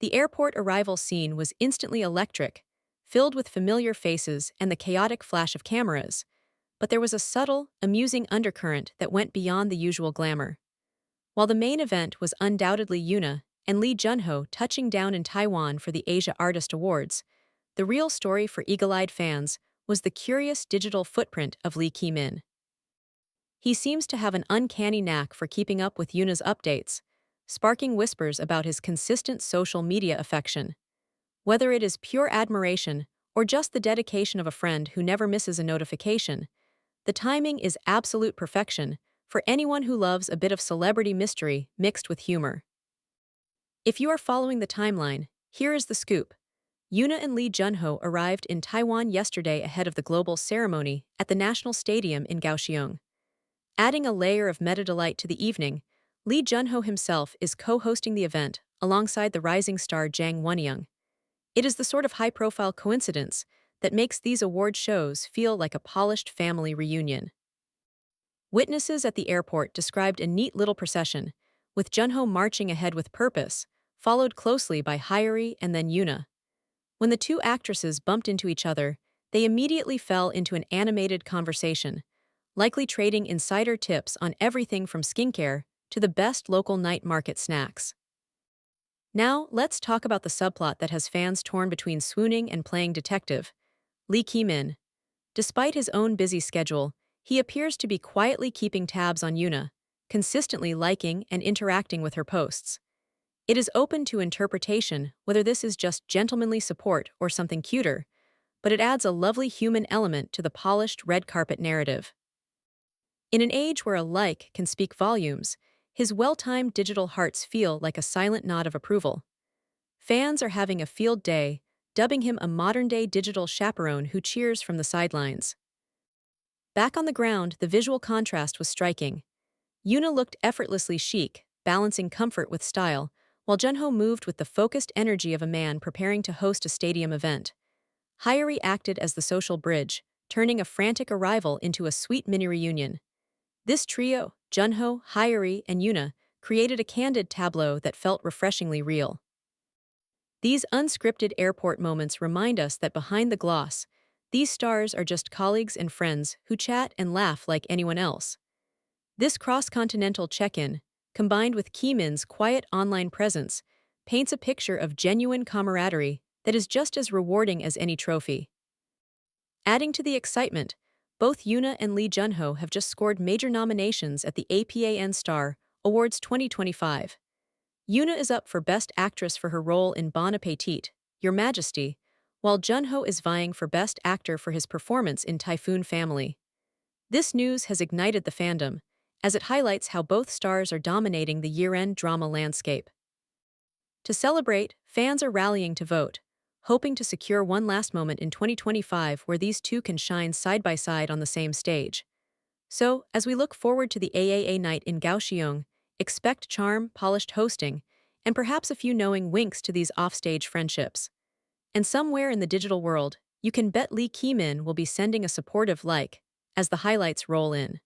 The airport arrival scene was instantly electric, filled with familiar faces and the chaotic flash of cameras. But there was a subtle, amusing undercurrent that went beyond the usual glamour. While the main event was undoubtedly Yoona and Lee Junho touching down in Taiwan for the Asia Artist Awards, the real story for eagle-eyed fans was the curious digital footprint of Lee Chae-min. He seems to have an uncanny knack for keeping up with Yoona's updates, sparking whispers about his consistent social media affection. Whether it is pure admiration or just the dedication of a friend who never misses a notification, the timing is absolute perfection for anyone who loves a bit of celebrity mystery mixed with humor. If you are following the timeline, here is the scoop. Yoona and Lee Junho arrived in Taiwan yesterday ahead of the global ceremony at the National Stadium in Kaohsiung. Adding a layer of meta-delight to the evening, Lee Junho himself is co-hosting the event alongside the rising star Jang Won-young. It is the sort of high-profile coincidence that makes these award shows feel like a polished family reunion. Witnesses at the airport described a neat little procession, with Junho marching ahead with purpose, followed closely by Hyori and then Yoona. When the two actresses bumped into each other, they immediately fell into an animated conversation, likely trading insider tips on everything from skincare to the best local night market snacks. Now, let's talk about the subplot that has fans torn between swooning and playing detective. Lee Chae-min. Despite his own busy schedule, he appears to be quietly keeping tabs on Yoona, consistently liking and interacting with her posts. It is open to interpretation whether this is just gentlemanly support or something cuter, but it adds a lovely human element to the polished red carpet narrative. In an age where a like can speak volumes, his well-timed digital hearts feel like a silent nod of approval. Fans are having a field day, dubbing him a modern-day digital chaperone who cheers from the sidelines. Back on the ground, the visual contrast was striking. Yoona looked effortlessly chic, balancing comfort with style, while Junho moved with the focused energy of a man preparing to host a stadium event. Hyori acted as the social bridge, turning a frantic arrival into a sweet mini-reunion. This trio, Junho, Hyori, and Yoona, created a candid tableau that felt refreshingly real. These unscripted airport moments remind us that behind the gloss, these stars are just colleagues and friends who chat and laugh like anyone else. This cross-continental check-in, combined with Chae-min's quiet online presence, paints a picture of genuine camaraderie that is just as rewarding as any trophy. Adding to the excitement, both Yoona and Lee Junho have just scored major nominations at the AAA Star Awards 2025. Yoona is up for Best Actress for her role in Bon Appetit, Your Majesty, while Junho is vying for Best Actor for his performance in Typhoon Family. This news has ignited the fandom, as it highlights how both stars are dominating the year-end drama landscape. To celebrate, fans are rallying to vote, hoping to secure one last moment in 2025 where these two can shine side by side on the same stage. So, as we look forward to the AAA night in Kaohsiung, expect charm, polished hosting, and perhaps a few knowing winks to these offstage friendships. And somewhere in the digital world, you can bet Lee Chae-min will be sending a supportive like as the highlights roll in.